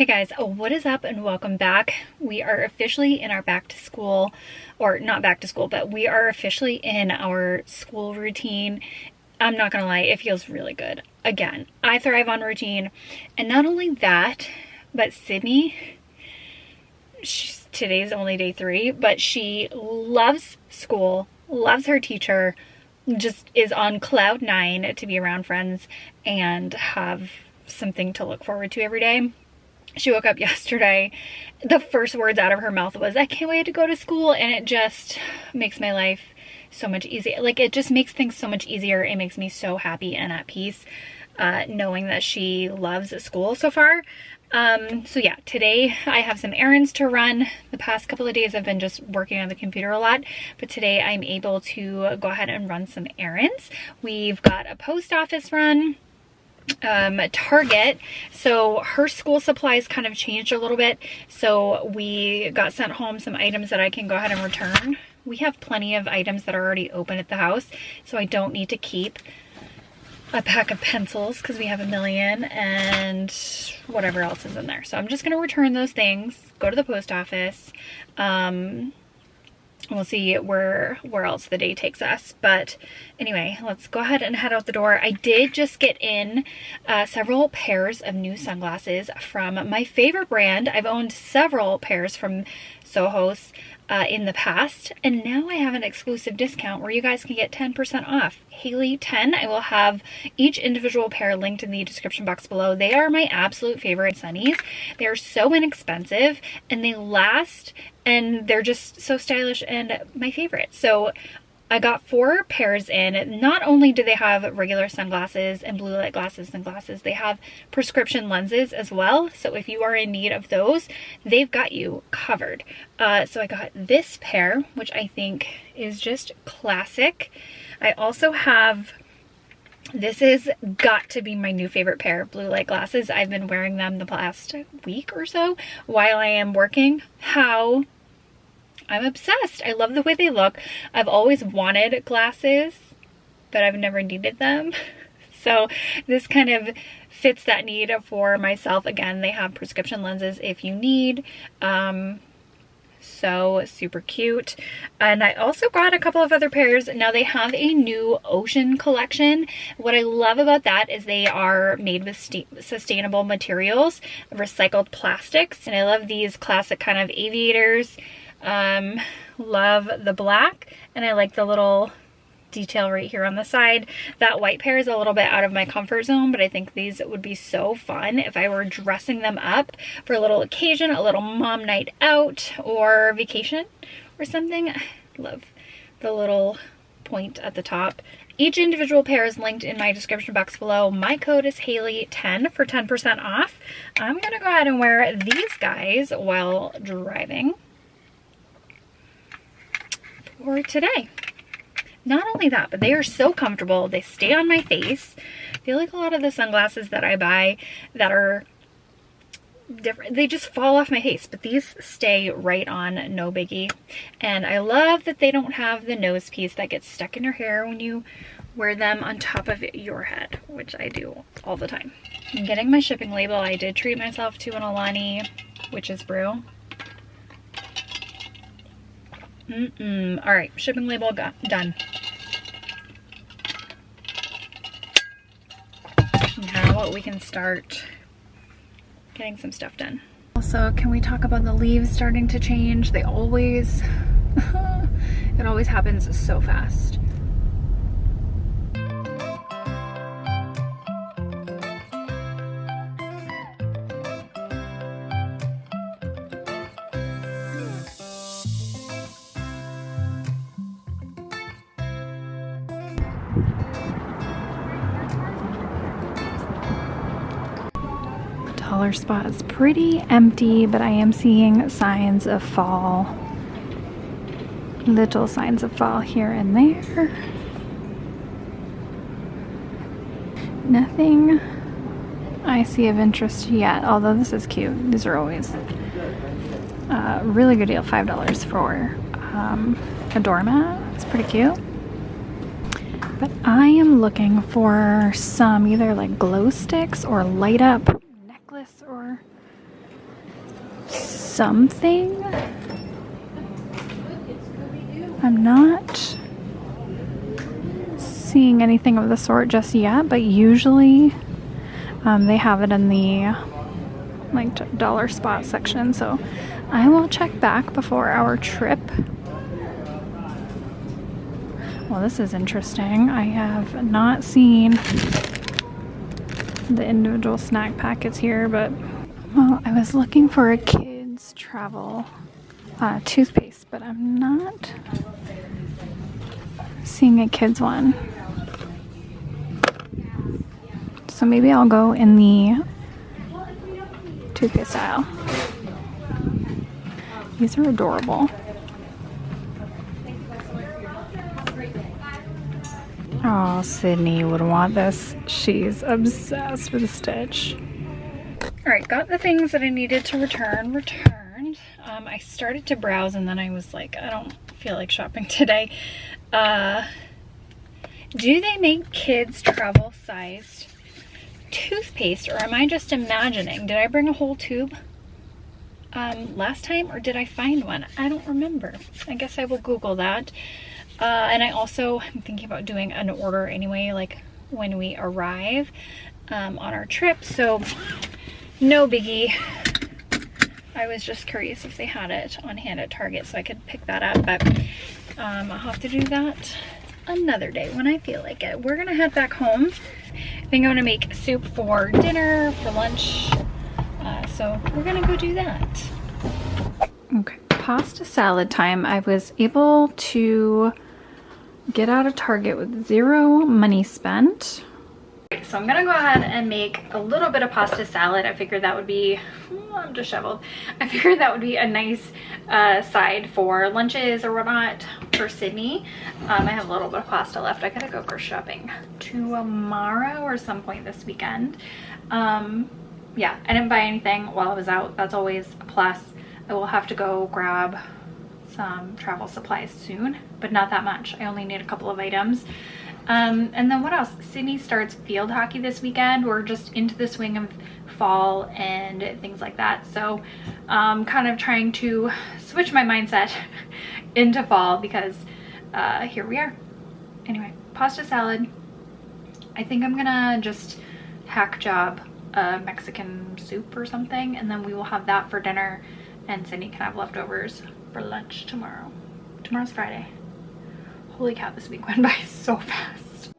guys, what is up and welcome back. We are officially in our back to school, or not back to school, but we are officially in our school routine. I'm not gonna lie, it feels really good. Again, I thrive on routine. And not only that, but Sydney, today's only day 3, but she loves school, loves her teacher, just is on cloud 9 to be around friends and have something to look forward to every day. She woke up yesterday, the first words out of her mouth was, I can't wait to go to school, and it just makes my life so much easier. Like, it just makes things so much easier. It makes me so happy and at peace knowing that she loves school so far. So yeah, today I have some errands to run. The past couple of days I've been just working on the computer a lot, but today I'm able to go ahead and run some errands. We've got a post office run, Target. So her school supplies kind of changed a little bit. So we got sent home some items that I can go ahead and return. We have plenty of items that are already open at the house, so I don't need to keep a pack of pencils because we have a million and whatever else is in there. So I'm just going to return those things, go to the post office. We'll see where else the day takes us. But anyway, let's go ahead and head out the door. I did just get in several pairs of new sunglasses from my favorite brand. I've owned several pairs from Soho's in the past, and now I have an exclusive discount where you guys can get 10% off. Haley 10. I will have each individual pair linked in the description box below. They are my absolute favorite sunnies. They are so inexpensive and they last, and they're just so stylish and my favorite. So I got 4 pairs in. Not only do they have regular sunglasses and blue light glasses and glasses, they have prescription lenses as well. So if you are in need of those, they've got you covered. So I got this pair, which I think is just classic. I also have, this is got to be my new favorite pair of blue light glasses. I've been wearing them the past week or so while I am working. I'm obsessed. I love the way they look. I've always wanted glasses, but I've never needed them. So this kind of fits that need for myself. Again, they have prescription lenses if you need. So super cute. And I also got a couple of other pairs. Now they have a new ocean collection. What I love about that is they are made with sustainable materials, recycled plastics. And I love these classic kind of aviators. Love the black, and I like the little detail right here on the side. That white pair is a little bit out of my comfort zone, but I think these would be so fun if I were dressing them up for a little occasion, a little mom night out or vacation or something. I love the little point at the top. Each individual pair is linked in my description box below. My code is Haley10 for 10% off. I'm gonna go ahead and wear these guys while driving for today. Not only that, but they are so comfortable. They stay on my face. I feel like a lot of the sunglasses that I buy that are different, they just fall off my face, but these stay right on, no biggie. And I love that they don't have the nose piece that gets stuck in your hair when you wear them on top of your head, which I do all the time. I'm getting my shipping label. I did treat myself to an Alani witch's brew. All right, shipping label done. Now we can start getting some stuff done. Also, can we talk about the leaves starting to change? They always, it always happens so fast. Dollar spot is pretty empty, but I am seeing signs of fall. Little signs of fall here and there. Nothing I see of interest yet, although this is cute. These are always really good deal, $5 for a doormat. It's pretty cute. But I am looking for some either like glow sticks or light up necklace or something. I'm not seeing anything of the sort just yet, but usually they have it in the like dollar spot section, so I will check back before our trip. Well, this is interesting. I have not seen the individual snack packets here, but well, I was looking for a kids travel toothpaste, but I'm not seeing a kids one. So maybe I'll go in the toothpaste aisle. These are adorable. Oh, Sydney would want this. She's obsessed with Stitch. All right, got the things that I needed to returned. I started to browse and then I was like, I don't feel like shopping today. Do they make kids travel sized toothpaste, or am I just imagining? Did I bring a whole tube last time, or did I find one? I don't remember. I guess I will Google that. And I also am thinking about doing an order anyway, like when we arrive on our trip. So no biggie. I was just curious if they had it on hand at Target so I could pick that up, but I'll have to do that another day when I feel like it. We're gonna head back home. I think I'm gonna make soup for dinner, for lunch. So we're gonna go do that. Okay, pasta salad time. I was able to get out of Target with 0 money spent. So I'm gonna go ahead and make a little bit of pasta salad. I figured that would be, I'm disheveled. I figured that would be a nice side for lunches or whatnot for Sydney. I have a little bit of pasta left. I gotta go grocery shopping tomorrow or some point this weekend. Yeah, I didn't buy anything while I was out. That's always a plus. I will have to go grab some travel supplies soon, but not that much. I only need a couple of items. And then what else? Sydney starts field hockey this weekend. We're just into the swing of fall and things like that. So kind of trying to switch my mindset into fall because here we are. Anyway, pasta salad. I think I'm gonna just hack job a Mexican soup or something, and then we will have that for dinner, and Sydney can have leftovers for lunch tomorrow. Tomorrow's Friday. Holy cow, this week went by so fast.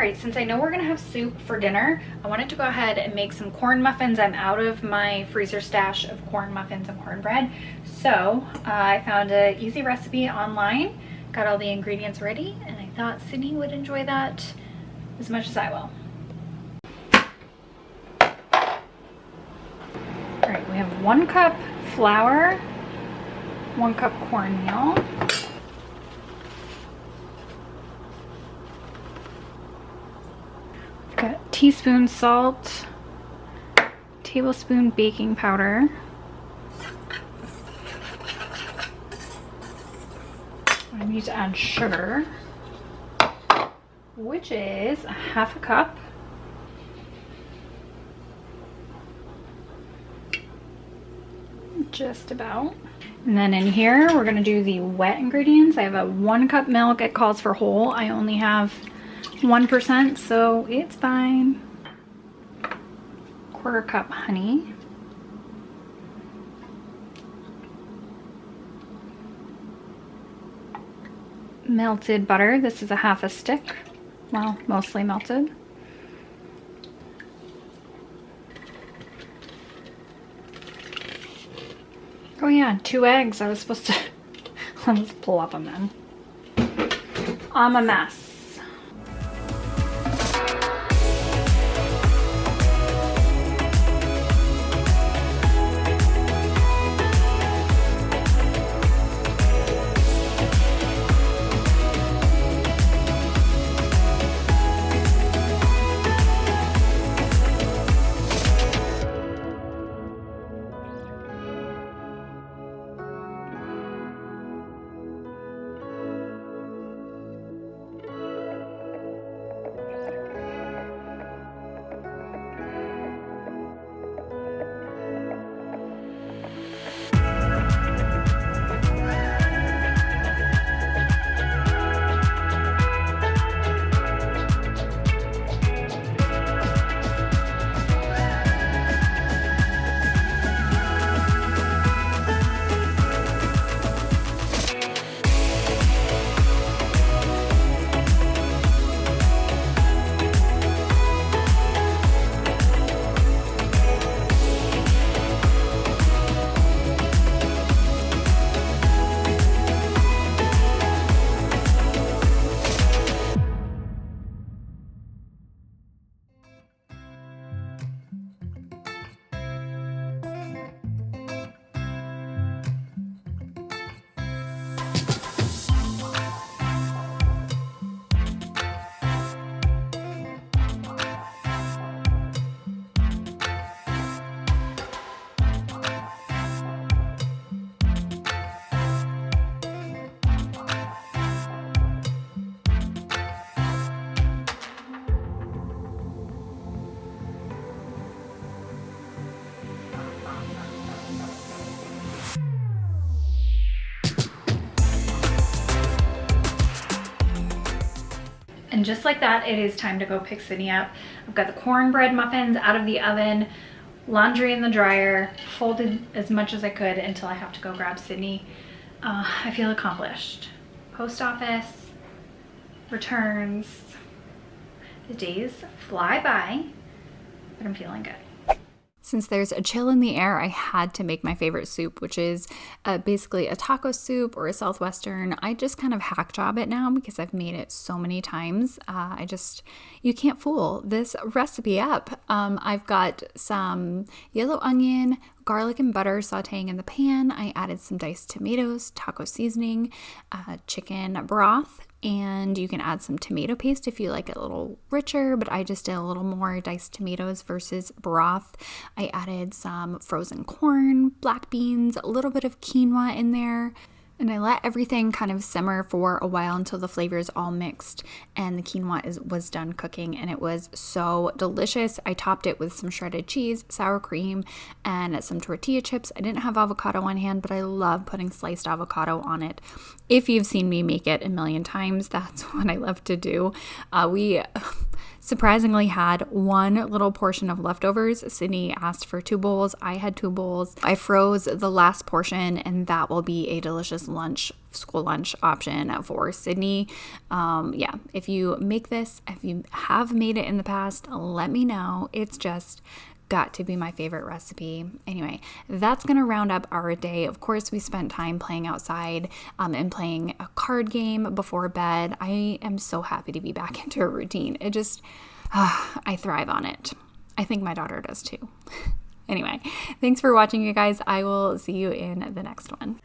Alright, since I know we're gonna have soup for dinner, I wanted to go ahead and make some corn muffins. I'm out of my freezer stash of corn muffins and cornbread. So I found an easy recipe online, got all the ingredients ready, and I thought Sydney would enjoy that as much as I will. Alright, we have 1 cup flour, 1 cup cornmeal, got a teaspoon salt, tablespoon baking powder. I need to add sugar, which is 1/2 cup. Just about. And then in here, we're gonna do the wet ingredients. I have a 1 cup milk. It calls for whole. I only have 1%, so it's fine. 1/4 cup honey. Melted butter. This is a 1/2 stick. Well, mostly melted. Oh yeah, 2 eggs. I was supposed to let's plop them in. I'm a mess. And just like that, it is time to go pick Sydney up. I've got the cornbread muffins out of the oven, laundry in the dryer, folded as much as I could until I have to go grab Sydney. I feel accomplished. Post office, returns. The days fly by, but I'm feeling good. Since there's a chill in the air, I had to make my favorite soup, which is basically a taco soup or a Southwestern. I just kind of hack job it now because I've made it so many times. You can't fool this recipe up. I've got some yellow onion, garlic and butter sauteing in the pan. I added some diced tomatoes, taco seasoning, chicken broth, and you can add some tomato paste if you like it a little richer, but I just did a little more diced tomatoes versus broth. I added some frozen corn, black beans, a little bit of quinoa in there. And I let everything kind of simmer for a while until the flavors all mixed and the quinoa was done cooking, and it was so delicious. I topped it with some shredded cheese, sour cream, and some tortilla chips. I didn't have avocado on hand, but I love putting sliced avocado on it. If you've seen me make it a million times, that's what I love to do. We surprisingly had one little portion of leftovers. Sydney asked for 2 bowls. I had 2 bowls. I froze the last portion, and that will be a delicious school lunch option for Sydney. Yeah, if you make this, if you have made it in the past, let me know. It's just got to be my favorite recipe. Anyway, that's gonna round up our day. Of course, we spent time playing outside and playing a card game before bed. I am so happy to be back into a routine. It just, I thrive on it. I think my daughter does too. Anyway, thanks for watching, you guys. I will see you in the next one.